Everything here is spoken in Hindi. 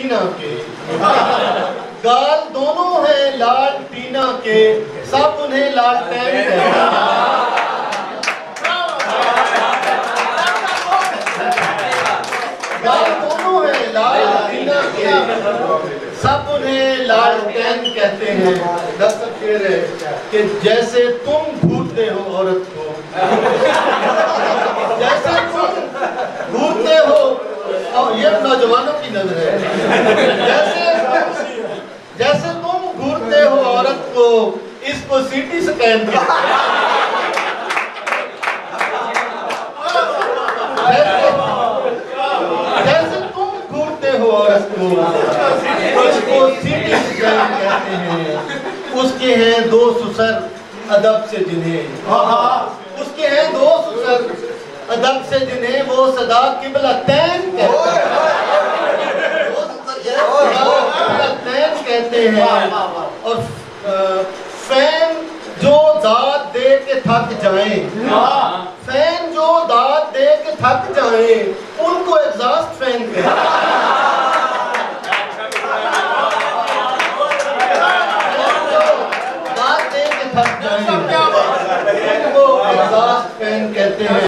टीना के, गाल दोनों हैं लाल टीना के, सब उन्हें लालटेन कहते हैं। गाल दोनों हैं लाल टीना के, सब उन्हें लालटेन कहते हैं। दस्तक शेर है कि जैसे तुम घूरते हो औरत को, जैसे तुम घूरते हो, और ये नौजवानों की नजर है, जैसे तुम घूरते हो औरत को, इसको सीटी स्कैन कर, जैसे तुम घूरते हो औरत को, इसको सीटी स्कैन कहते हैं। उसके हैं दो सुसर अदब से जिन्हें, उसके हैं दो सुसर अदब से जिन्हें वो सदा किबला तैन कहते हैं। और फैन जो दाद दे के थक जाए, फैन जो दाद दे के थक जाए, उनको एग्जॉस्ट फैन कहते हैं। दाद दे के थक जाए, उनको एग्जॉस्ट फैन कहते हैं।